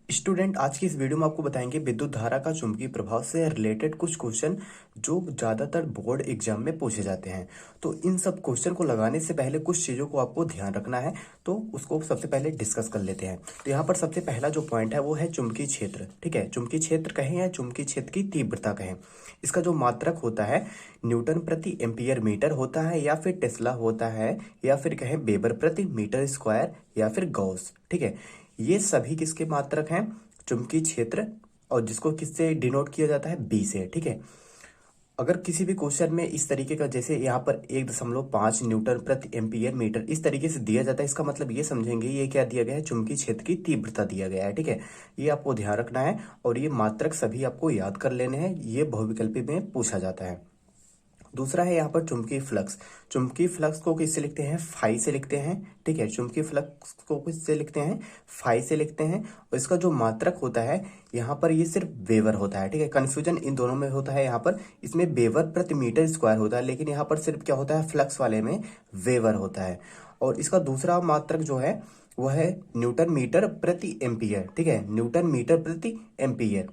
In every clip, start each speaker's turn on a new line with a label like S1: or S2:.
S1: Student, आज की इस वीडियो में आपको बताएंगे विद्युत धारा का चुंबकीय प्रभाव से रिलेटेड कुछ क्वेश्चन जो ज़्यादातर बोर्ड एग्जाम में पूछे जाते हैं। तो इन सब क्वेश्चन को लगाने से पहले कुछ चीज़ों को आपको ध्यान रखना है, तो उसको सबसे पहले डिस्कस कर लेते हैं। तो यहाँ पर सबसे पहला जो पॉइंट है वो है चुंबकीय क्षेत्र। ठीक है, चुंबकीय क्षेत्र कहें या चुंबकीय क्षेत्र की तीव्रता कहें, इसका जो मात्रक होता है न्यूटन प्रति एम्पियर मीटर होता है, या फिर टेस्ला होता है, या फिर कहें वेबर प्रति मीटर स्क्वायर, या फिर गॉस। ठीक है, ये सभी किसके मात्रक हैं? चुंबकीय क्षेत्र, और जिसको किससे डिनोट किया जाता है? बी से। ठीक है, अगर किसी भी क्वेश्चन में इस तरीके का, जैसे यहाँ पर 1.5 न्यूटन प्रति एम्पियर मीटर इस तरीके से दिया जाता है, इसका मतलब ये समझेंगे ये क्या दिया गया है? चुंबकीय क्षेत्र की तीव्रता दिया गया है। ठीक है, ये आपको ध्यान रखना है, और ये मात्रक सभी आपको याद कर लेने हैं, ये बहुविकल्पी में पूछा जाता है। दूसरा है यहाँ पर चुंबकीय फ्लक्स। चुंबकीय फ्लक्स को किससे लिखते हैं? फाई से लिखते हैं। ठीक है, चुंबकीय फ्लक्स को किससे लिखते हैं? फाई से लिखते हैं। और इसका जो मात्रक होता है यहाँ पर ये सिर्फ वेबर होता है। ठीक है, कंफ्यूजन इन दोनों में होता है। यहाँ पर इसमें वेबर प्रति मीटर स्क्वायर होता है, लेकिन यहाँ पर सिर्फ क्या होता है? फ्लक्स वाले में वेबर होता है। और इसका दूसरा मात्रक जो है वह है न्यूटन मीटर प्रति एम्पियर। ठीक है, न्यूटन मीटर प्रति एम्पियर।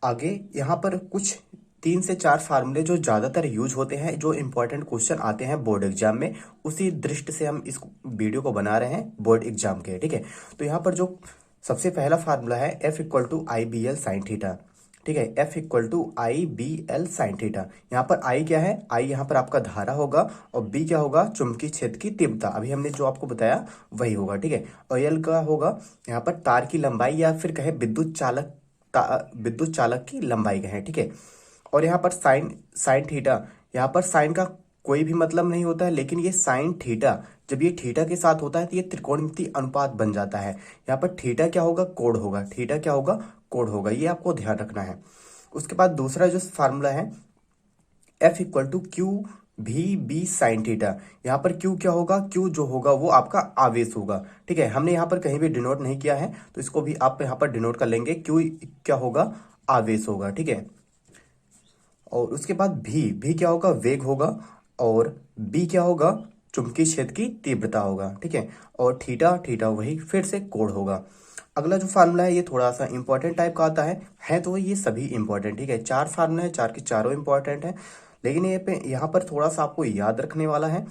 S1: आगे यहाँ पर कुछ 3 से 4 फार्मूले जो ज्यादातर यूज होते हैं, जो इंपॉर्टेंट क्वेश्चन आते हैं बोर्ड एग्जाम में, उसी दृष्टि से हम इस वीडियो को बना रहे हैं बोर्ड एग्जाम के। ठीक है, तो यहाँ पर जो सबसे पहला फार्मूला है F=IBL sin थीटा। ठीक है, F=IBL sin थीटा। यहाँ पर आई क्या है? आई यहाँ पर आपका धारा होगा, और बी क्या होगा? चुंबकीय क्षेत्र की तीव्रता। अभी हमने जो आपको बताया वही होगा। ठीक है, और एल का होगा यहाँ पर तार की लंबाई, या फिर कहे विद्युत चालक की लंबाई कहें। ठीक है, और यहाँ पर साइन साइन थीटा, यहाँ पर साइन का कोई भी मतलब नहीं होता है, लेकिन ये साइन थीटा जब ये थीटा के साथ होता है तो ये त्रिकोणमितीय अनुपात बन जाता है। यहाँ पर थीटा क्या होगा? कोण होगा। थीटा क्या होगा? कोण होगा। ये आपको ध्यान रखना है। उसके बाद दूसरा जो फार्मूला है F=Q_V_B sin थीटा। यहाँ पर Q क्या होगा? Q जो होगा वो आपका आवेश होगा। ठीक है, हमने यहाँ पर कहीं भी डिनोट नहीं किया है, तो इसको भी आप यहाँ पर डिनोट कर लेंगे। Q क्या होगा? आवेश होगा। ठीक है, और उसके बाद भी क्या होगा? वेग होगा। और बी क्या होगा? चुंबकीय क्षेत्र की तीव्रता होगा। ठीक है, और थीटा थीटा वही फिर से कोण होगा। अगला जो फार्मूला है ये थोड़ा सा इंपॉर्टेंट टाइप का आता है तो ये सभी इंपॉर्टेंट। ठीक है, 4 फार्मूला है, 4 के चारों इंपॉर्टेंट है, लेकिन ये पे यहाँ पर थोड़ा सा आपको याद रखने वाला है।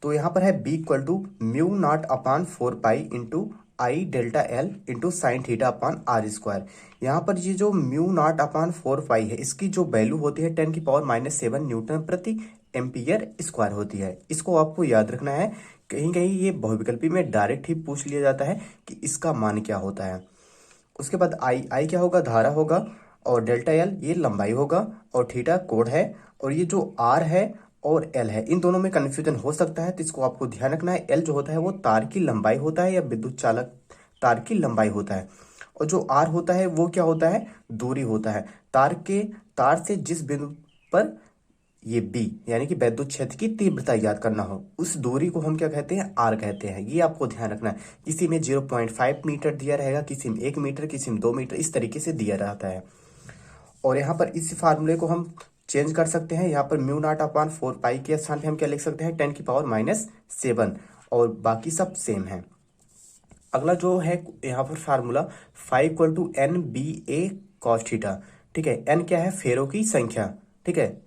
S1: तो यहाँ पर है B=μ0/4π×I∆L×sin θ/r²। यहाँ पर ये जो μ0/4π है, इसकी जो वैल्यू होती है 10⁻⁷ न्यूटन प्रति एम्पियर स्क्वायर होती है। इसको आपको याद रखना है, कहीं कहीं ये बहुविकल्पी में डायरेक्ट ही पूछ लिया जाता है कि इसका मान क्या होता है। उसके बाद आई आई क्या होगा? धारा होगा, और डेल्टा एल ये लंबाई होगा, और थीटा कोण है, और ये जो आर है और एल है, इन दोनों में कंफ्यूजन हो सकता है, तो इसको आपको ध्यान रखना है। एल जो होता है वो तार की लंबाई होता है, या विद्युत चालक तार की लंबाई होता है, और जो आर होता है वो क्या होता है? दूरी होता है। तार से जिस बिंदु पर ये बी यानी कि विद्युत क्षेत्र की तीव्रता याद करना हो, उस दूरी को हम क्या कहते हैं? आर कहते हैं। ये आपको ध्यान रखना है। किसी में 0.5 मीटर दिया रहेगा, किसी में 1 मीटर, किसी में 2 मीटर, इस तरीके से दिया रहता है। और यहाँ पर इस फार्मूले को हम चेंज कर सकते हैं। यहाँ पर μ0/4π के स्थान पे हम क्या लिख सकते हैं? 10⁻⁷, और बाकी सब सेम है। अगला जो है यहाँ पर फार्मूला φ=N/BA cos थीटा। ठीक है, एन क्या है? फेरों की संख्या। ठीक है,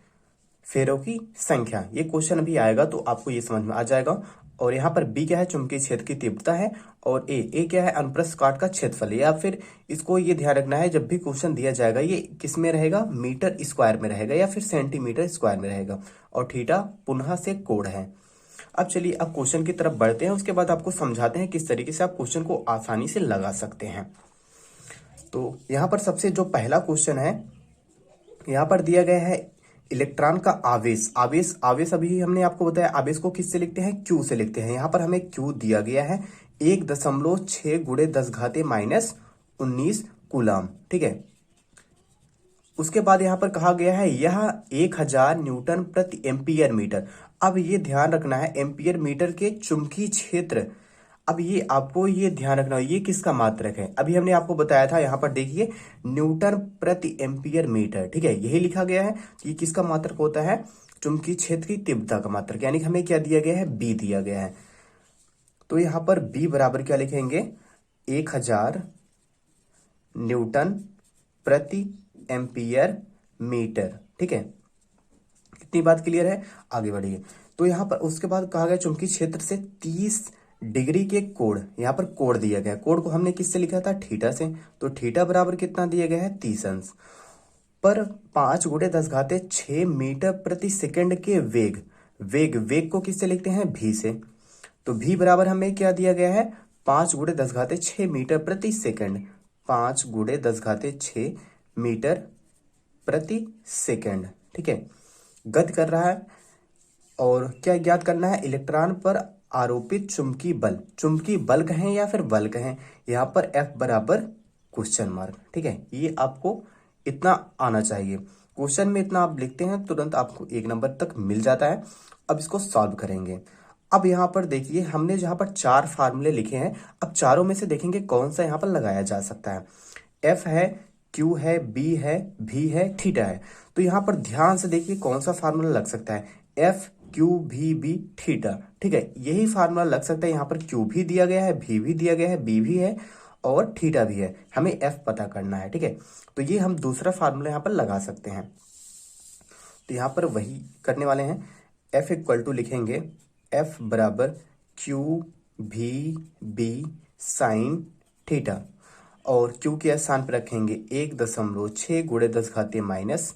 S1: फेरों की संख्या। ये क्वेश्चन अभी आएगा तो आपको ये समझ में आ जाएगा। और यहाँ पर बी क्या है? चुंबकीय क्षेत्र की तीव्रता है। और ए क्या है? अनुप्रस्थ काट का क्षेत्रफल। या फिर इसको ये ध्यान रखना है, जब भी क्वेश्चन दिया जाएगा ये किस में रहेगा? मीटर स्क्वायर में रहेगा, या फिर सेंटीमीटर स्क्वायर में रहेगा। और थीटा पुनः से कोण है। अब चलिए अब क्वेश्चन की तरफ बढ़ते हैं, उसके बाद आपको समझाते हैं किस तरीके से आप क्वेश्चन को आसानी से लगा सकते हैं। तो यहाँ पर सबसे जो पहला क्वेश्चन है, यहाँ पर दिया गया है इलेक्ट्रॉन का आवेश। आवेश आवेश अभी हमने आपको बताया, आवेश को किससे लिखते हैं? क्यू से लिखते हैं। यहाँ पर हमें क्यू दिया गया है 1.6 × 10⁻⁻19 कूलम। ठीक है, उसके बाद यहाँ पर कहा गया है यह 1000 न्यूटन प्रति एम्पियर मीटर। अब ये ध्यान रखना है, एम्पियर मीटर के चुंबकीय क्षेत्र। अब ये आपको ये ध्यान रखना है, ये किसका मात्रक है? अभी हमने आपको बताया था, यहाँ पर देखिए न्यूटन प्रति एम्पियर मीटर। ठीक है, यही लिखा गया है कि किसका मात्रक होता है? चुंबकीय क्षेत्र की तीव्रता का मात्रक। यानी कि हमें क्या दिया गया है? बी दिया गया है। तो यहाँ पर बी बराबर क्या लिखेंगे? 1000 न्यूटन प्रति एम्पियर मीटर। ठीक है, इतनी बात क्लियर है, आगे बढ़िए। तो यहाँ पर उसके बाद कहा गया चुंबकीय क्षेत्र से 30 डिग्री के कोण, यहाँ पर कोण दिया गया है। कोण को हमने किससे लिखा था? थीटा से। तो थीटा बराबर कितना दिया गया है? 30 अंश पर 5 गुणे 10 घाते 6 मीटर प्रति सेकंड के वेग को किससे लिखते हैं? भी से। तो भी बराबर हमें क्या दिया गया है? 5 गुणे 10 घाते 6 मीटर प्रति सेकंड। 5 गुणे 10 घाते 6 मीटर प्रति सेकंड। ठीक है, गति कर रहा है। और क्या ज्ञात करना है? इलेक्ट्रॉन पर आरोपित चुंबकीय बल कहें या फिर बल कहें, यहाँ पर F बराबर क्वेश्चन मार्क। ठीक है, ये आपको इतना आना चाहिए। क्वेश्चन में इतना आप लिखते हैं तुरंत आपको 1 नंबर तक मिल जाता है। अब इसको सॉल्व करेंगे। अब यहाँ पर देखिए, हमने जहाँ पर 4 फार्मूले लिखे हैं, अब चारों में से देखेंगे कौन सा यहाँ पर लगाया जा सकता है। F है, Q है, B है, V है, थीटा है। तो यहाँ पर ध्यान से देखिए कौन सा फार्मूला लग सकता है। F Q V B theta. ठीक है, यही फार्मूला लग सकता है। यहाँ पर Q भी दिया गया है, V भी दिया गया है, B भी है और थीटा भी है। हमें F पता करना है। ठीक है, तो ये हम दूसरा फार्मूला यहाँ पर लगा सकते हैं। तो यहाँ पर वही करने वाले हैं। F इक्वल टू लिखेंगे F बराबर Q V B sine theta, और Q के स्थान पर रखेंगे 1.6 गुणे 10 घाते माइनस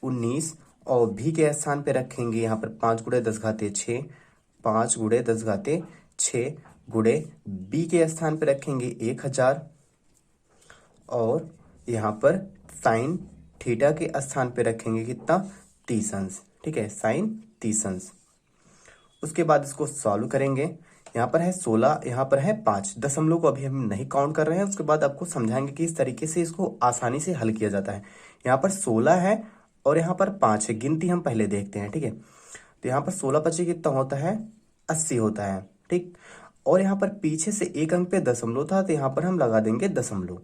S1: 19, और V के स्थान पे रखेंगे यहाँ पर 5 गुणे 10 घाते 6, 5 गुणे 10 घाते 6 गुणे B के स्थान पे रखेंगे 1000, और यहाँ पर साइन थीटा के स्थान पे रखेंगे कितना? 30 अंश। ठीक है, साइन 30 अंश। उसके बाद इसको सॉल्व करेंगे। यहाँ पर है 16, यहाँ पर है 5। दशमलव को अभी हम नहीं काउंट कर रहे हैं, उसके बाद आपको समझाएंगे कि इस तरीके से इसको आसानी से हल किया जाता है। यहाँ पर 16 है और यहाँ पर 5 है। गिनती हम पहले देखते हैं। ठीक है, तो यहाँ पर 16 पचे कितना होता है? 80 होता है। ठीक, और यहाँ पर पीछे से एक अंक पे दशमलव था, तो यहाँ पर हम लगा देंगे दशमलव।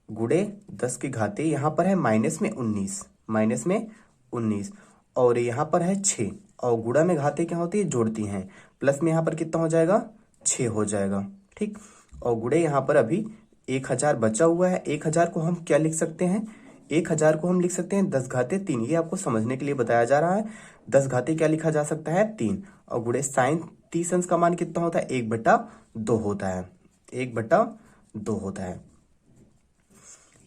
S1: गुणे 10 के घाते, यहाँ पर है माइनस में 19, और यहाँ पर है 6, और गुणा में घाते क्या होती है? जोड़ती हैं। प्लस में यहाँ पर कितना हो जाएगा? 6 हो जाएगा। ठीक, और गुणे यहाँ पर अभी 1000 बचा हुआ है। 1000 को हम क्या लिख सकते हैं? 1000 को हम लिख सकते हैं 10 घाते 3। ये आपको समझने के लिए बताया जा रहा है। 10 घाते क्या लिखा जा सकता है? 3, और गुणे साइन 30 अंश का मान कितना होता है? 1/2 होता है। 1/2 होता है।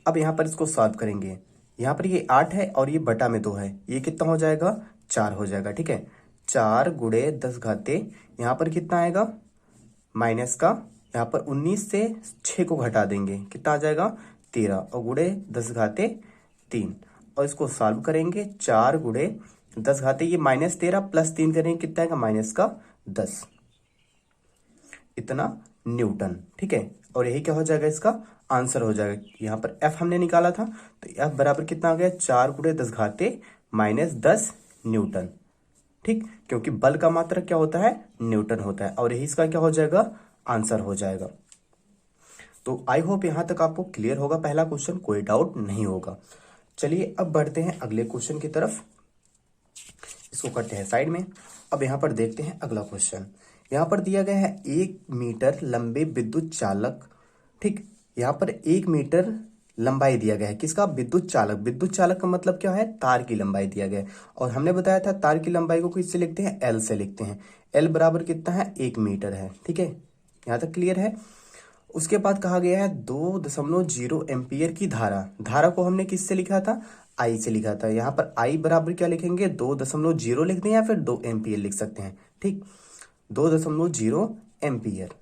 S1: अब यहाँ पर इसको सॉल्व करेंगे। यहाँ पर ये 8 है और ये बटा में 2 है, ये कितना हो जाएगा? 4 हो जाएगा। ठीक है, 4 गुणे 10 घाते, यहाँ पर कितना आएगा? माइनस का, यहाँ पर 19 से 6 को घटा देंगे, कितना आ जाएगा? 13, और गुणे 10 घाते 3, और इसको सॉल्व करेंगे। 4 गुणे 10 घाते, ये -13 प्लस 3 करेंगे, कितना आएगा? -10, इतना न्यूटन। ठीक है, और यही क्या हो जाएगा? इसका आंसर हो जाएगा। यहाँ पर F हमने निकाला था, तो F बराबर कितना आ गया? 4 गुणे 10 घाते -10 न्यूटन। ठीक, क्योंकि बल का मात्रक क्या होता है? न्यूटन होता है, और यही इसका क्या हो जाएगा? आंसर हो जाएगा। तो आई होप यहां तक आपको क्लियर होगा पहला क्वेश्चन, कोई डाउट नहीं होगा। चलिए अब बढ़ते हैं अगले क्वेश्चन की तरफ। इसको करते हैं साइड में। अब यहाँ पर देखते हैं अगला क्वेश्चन। यहाँ पर दिया गया है 1 मीटर लंबे विद्युत चालक। ठीक, यहाँ पर 1 मीटर लंबाई दिया गया है, किसका? विद्युत चालक का मतलब क्या है? तार की लंबाई दिया गया है। और हमने बताया था तार की लंबाई को किससे लिखते हैं? L से लिखते हैं। L बराबर कितना है? 1 मीटर है। ठीक है, यहाँ तक क्लियर है। उसके बाद कहा गया है 2.0 एम्पियर की धारा को हमने किससे लिखा था? I से लिखा था। यहाँ पर I बराबर क्या लिखेंगे? 2.0 लिख दें या फिर 2 एम्पियर लिख सकते हैं। ठीक, 2.0 एम्पियर।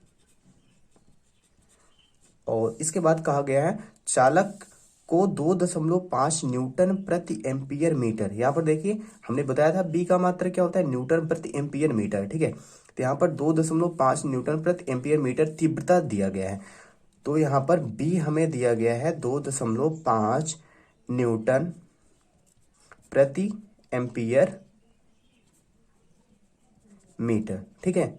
S1: और इसके बाद कहा गया है चालक को 2.5 न्यूटन प्रति एम्पियर मीटर। यहाँ पर देखिए हमने बताया था B का मात्रक क्या होता है? न्यूटन प्रति एम्पियर मीटर। ठीक है, तो यहाँ पर 2.5 न्यूटन प्रति एम्पियर मीटर तीव्रता दिया गया है। तो यहाँ पर B हमें दिया गया है 2.5 न्यूटन प्रति एम्पियर मीटर। ठीक है,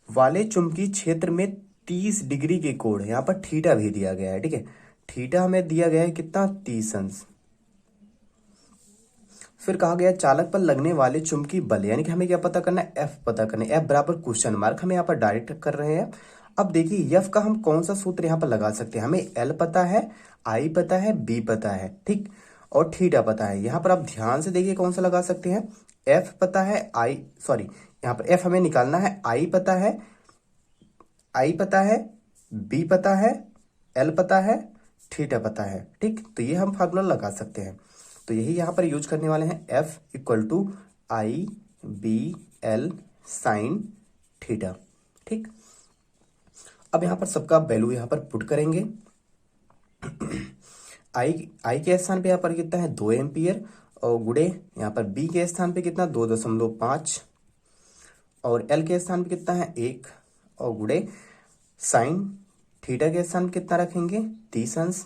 S1: वाले चुंबकीय क्षेत्र में 30 डिग्री के कोण, यहाँ पर थीटा भी दिया गया है। ठीक है, थीटा हमें दिया गया है कितना? 30 अंश। फिर कहा गया चालक पर लगने वाले चुंबकीय बल, यानी कि हमें क्या पता करना है? F पता करना है। F बराबर क्वेश्चन मार्क, हमें यहाँ पर डायरेक्ट कर रहे हैं। अब देखिए एफ का हम कौन सा सूत्र यहाँ पर लगा सकते हैं, हमें एल पता है, आई पता है, बी पता है, ठीक, और थीटा पता है। यहाँ पर आप ध्यान से देखिए कौन सा लगा सकते हैं, एफ पता है, आई सॉरी यहाँ पर एफ हमें निकालना है, आई पता है, बी पता है, एल पता है, थीटा पता है, ठीक। तो ये हम फार्मूला लगा सकते हैं। तो यही यहाँ पर यूज करने वाले हैं, F equal to I B L sine theta, ठीक। अब यहाँ पर सबका वैल्यू यहाँ पर पुट करेंगे। आई के स्थान पे यहाँ पर कितना है 2 एम्पियर, और गुड़े यहाँ पर बी के स्थान पे कितना 2.5, और एल के स्थान पे कितना है 1, और गुड़े साइन थीटा के स्थान पे कितना रखेंगे 30 अंश।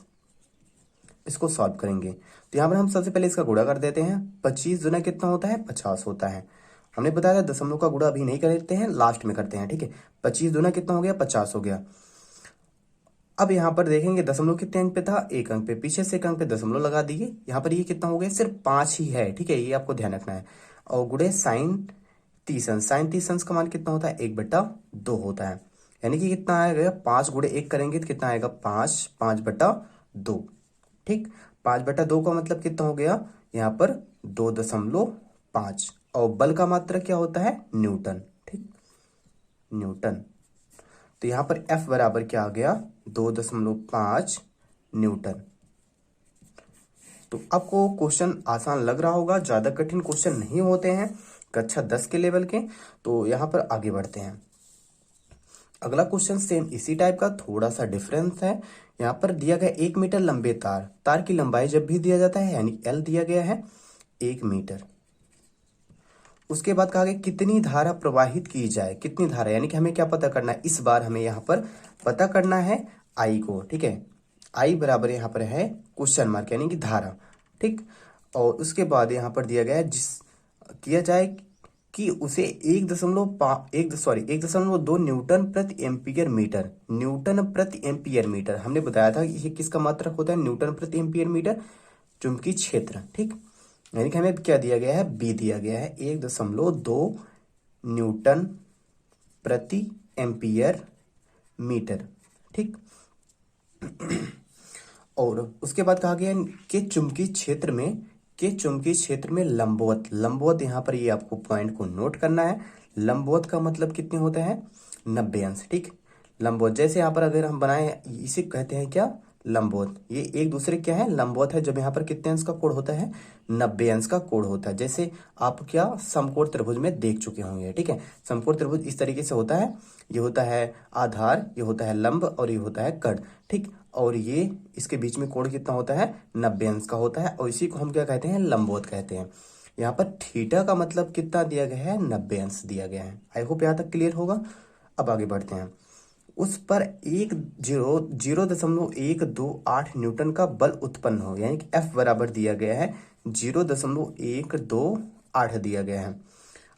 S1: इसको सॉल्व करेंगे तो यहाँ पर हम सबसे पहले इसका गुणा कर देते हैं। 25 गुना कितना होता है 50 होता है। हमने बताया था दशमलव का गुणा अभी नहीं करते हैं, लास्ट में करते हैं, ठीक है। 25 गुना कितना हो गया 50 हो गया। अब यहाँ पर देखेंगे दशमलव कितने अंक पे था, 1 अंक पे, पीछे से 1 अंक पे दशमलव लगा दिए। यहाँ पर ये कितना हो गया सिर्फ 5 ही है, ठीक है, ये आपको ध्यान रखना है। और गुड़े साइन 30 अंश, साइन 30 अंश का मान कितना होता है 1/2 होता है। यानी कि कितना आएगा 5 गुड़े 1 करेंगे तो कितना आएगा 5/2, ठीक। 5/2 का मतलब कितना हो गया यहाँ पर 2.5, और बल का मात्रक क्या होता है न्यूटन, ठीक, न्यूटन। तो यहाँ पर F बराबर क्या आ गया 2.5 न्यूटन। तो आपको क्वेश्चन आसान लग रहा होगा, ज्यादा कठिन क्वेश्चन नहीं होते हैं कक्षा 10 के लेवल के। तो यहाँ पर आगे बढ़ते हैं। अगला क्वेश्चन सेम इसी टाइप का, थोड़ा सा डिफरेंस है। यहाँ पर दिया गया 1 मीटर लंबे तार की लंबाई जब भी दिया जाता है यानी L दिया गया है 1 मीटर। उसके बाद कहा गया कितनी धारा प्रवाहित की जाए, कितनी धारा, यानी कि हमें क्या पता करना है, इस बार हमें यहाँ पर पता करना है आई को, ठीक है। आई बराबर यहाँ पर है क्वेश्चन मार्क यानी कि धारा, ठीक। और उसके बाद यहाँ पर दिया गया है जिस किया जाए कि उसे 1.2 न्यूटन प्रति एम्पियर मीटर, न्यूटन प्रति एम्पियर मीटर। हमने बताया था ये किसका मात्रक होता है न्यूटन प्रति एम्पियर मीटर, चुंबकीय क्षेत्र, ठीक। यानी कि हमें क्या दिया गया है बी दिया गया है 1.2 न्यूटन प्रति एम्पियर मीटर, ठीक। और उसके बाद कहा गया कि चुंबकीय क्षेत्र में लंबवत यहाँ पर ये आपको पॉइंट को नोट करना है। लंबवत का मतलब कितने होते हैं 90 अंश, ठीक। लंबवत जैसे यहाँ पर अगर हम बनाए इसे कहते हैं क्या लंबवत, ये एक दूसरे क्या है लंबवत है। जब यहाँ पर कितने अंश का कोण होता है 90 अंश का कोण होता है। जैसे आप क्या समकोण त्रिभुज में देख चुके होंगे, ठीक है। समकोण त्रिभुज इस तरीके से होता है, ये होता है आधार, ये होता है लंब, और ये होता है कर्ण, ठीक। और ये इसके बीच में कोण कितना होता है 90 अंश का होता है, और इसी को हम क्या कहते हैं लंबवत कहते हैं। यहाँ पर थीटा का मतलब कितना दिया गया है 90 अंश दिया गया है। आई होप यहाँ तक क्लियर होगा। अब आगे बढ़ते हैं। उस पर 0.128 न्यूटन का बल उत्पन्न हो, यानी कि F बराबर दिया गया है 0.128 दिया गया है।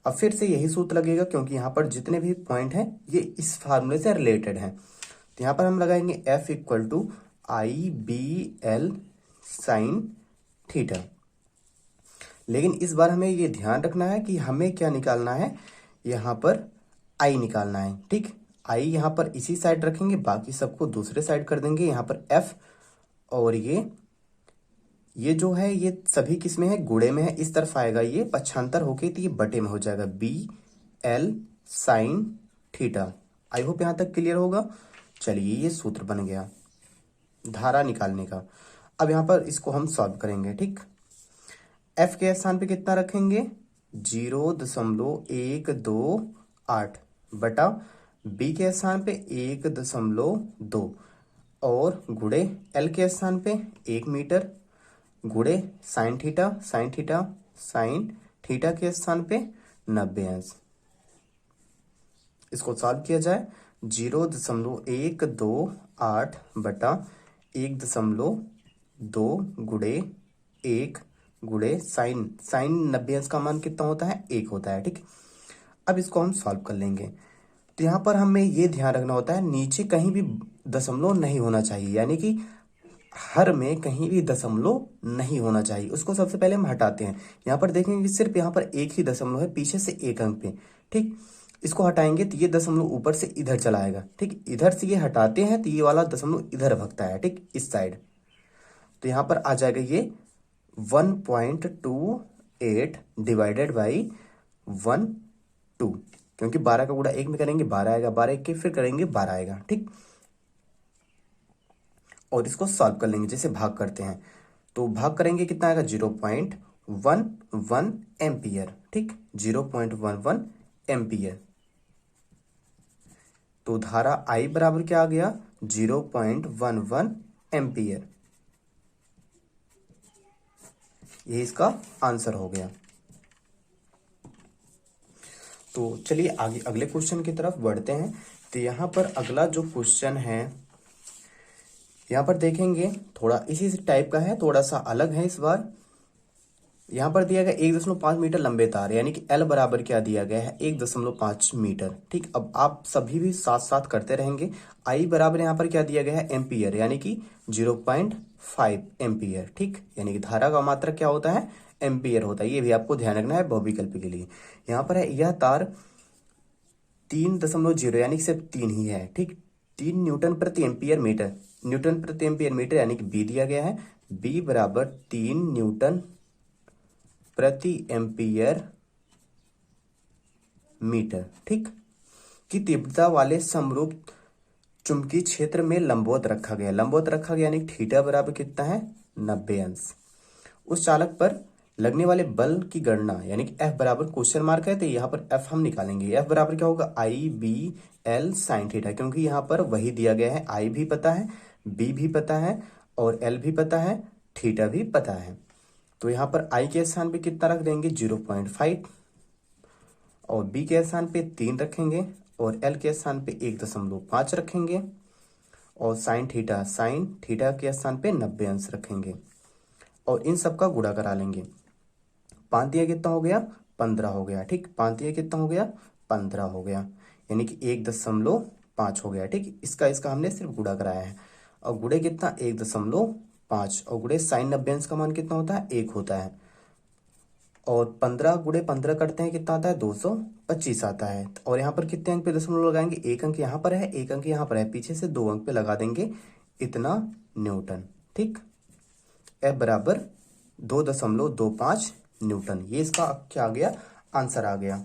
S1: अब फिर से यही सूत्र लगेगा क्योंकि यहाँ पर जितने भी पॉइंट हैं ये इस फार्मूले से रिलेटेड हैं। तो यहाँ पर हम लगाएंगे F equal to I B L sine theta. लेकिन इस बार हमें ये ध्यान रखना है कि हमें क्या निकालना है, यहाँ पर आई निकालना है, ठीक। आई यहाँ पर इसी साइड रखेंगे, बाकी सबको दूसरे साइड कर देंगे। यहाँ पर F और ये जो है ये सभी किस में है गुणे में है, इस तरफ आएगा ये पक्षांतर होके तो ये बटे में हो जाएगा B L sine theta. I hope यहाँ तक क्लियर होगा। चलिए ये सूत्र बन गया धारा निकालने का। अब यहाँ पर इसको हम सॉल्व करेंगे, ठीक। F के स्थान पे कितना रखेंगे 0.128 बटा बी के स्थान पे 1.2 और गुणे एल के स्थान पे 1 मीटर गुणे साइन थीटा के स्थान पे 90 अंश। इसको सॉल्व किया जाए 0.128 बटा 1.2 गुणे 1 गुणे साइन 90 अंश का मान कितना होता है 1 होता है, ठीक। अब इसको हम सॉल्व कर लेंगे। तो यहाँ पर हमें ये ध्यान रखना होता है नीचे कहीं भी दशमलव नहीं होना चाहिए, यानी कि हर में कहीं भी दशमलव नहीं होना चाहिए। उसको सबसे पहले हम हटाते हैं। यहाँ पर देखेंगे सिर्फ यहाँ पर एक ही दशमलव है पीछे से 1 अंक पे, ठीक। इसको हटाएंगे तो ये दशमलव ऊपर से इधर चला आएगा, ठीक। इधर से ये हटाते हैं तो ये वाला दशमलव इधर भगता है, ठीक, इस साइड। तो यहाँ पर आ जाएगा ये 1.28 डिवाइडेड बाई 1/2, क्योंकि 12 का गुणा 1 में करेंगे 12 आएगा, 12 एक के फिर करेंगे 12 आएगा, ठीक। और इसको सॉल्व कर लेंगे, जैसे भाग करते हैं तो भाग करेंगे कितना आएगा 0.11 एम्पियर, ठीक, 0.11 एम्पियर। तो धारा I बराबर क्या आ गया 0.11 एम्पियर। ये इसका आंसर हो गया। तो चलिए आगे अगले क्वेश्चन की तरफ बढ़ते हैं। तो यहाँ पर अगला जो क्वेश्चन है, यहाँ पर देखेंगे थोड़ा इसी टाइप का है, थोड़ा सा अलग है इस बार। यहाँ पर दिया गया 1.5 मीटर लंबे तार, यानी कि L बराबर क्या दिया गया है 1.5 मीटर, ठीक। अब आप सभी भी साथ साथ करते रहेंगे। I बराबर यहाँ पर क्या दिया गया है एम्पियर, यानी कि 0.5 एम्पियर, ठीक। यानी कि धारा का मात्रक क्या होता है एम्पियर होता है, ये भी आपको ध्यान रखना है बहुविकल्पी के लिए। यहाँ पर है यह तार 3.0 यानी कि सिर्फ 3 ही है, ठीक। 3 न्यूटन प्रति एम्पियर मीटर, न्यूटन प्रति एम्पियर मीटर यानी कि B दिया गया है, B बराबर 3 न्यूटन प्रति एम्पियर मीटर, ठीक। की तीव्रता वाले समरूप चुंबकीय क्षेत्र में लंबवत रखा गया, लंबवत रखा गया यानी थीटा बराबर कितना है 90 अंश। उस चालक पर लगने वाले बल की गणना, यानी कि F बराबर क्वेश्चन मार्क है तो यहाँ पर F हम निकालेंगे। F बराबर क्या होगा IBL साइन थीटा, क्योंकि यहाँ पर वही दिया गया है, I भी पता है, B भी पता है और L भी पता है, थीटा भी पता है। तो यहाँ पर I के स्थान पे कितना रख देंगे 0.5 और B के स्थान पे 3 रखेंगे और L के स्थान पे 1.5 रखेंगे और साइन थीटा के स्थान पे 90 अंश रखेंगे और इन सब का गुणा करा लेंगे। 5 दिया कितना हो गया 15 हो गया, ठीक। 5 दिया कितना हो गया 15 हो गया, यानी कि 1.5 हो गया, ठीक। इसका हमने सिर्फ गुणा कराया है और गुणे कितना 1.5 और गुणे साइन 90 अंश का मान कितना होता है 1 होता है और 15 गुणे 15 करते हैं कितना आता है 225 आता है। और यहाँ पर कितने अंक पे दशमलव लगाएंगे, 1 अंक यहाँ पर है, 1 अंक यहाँ पर है, पीछे से 2 अंक पे लगा देंगे इतना न्यूटन, ठीक। F बराबर 2.25 न्यूटन, ये इसका क्या आ गया आंसर आ गया।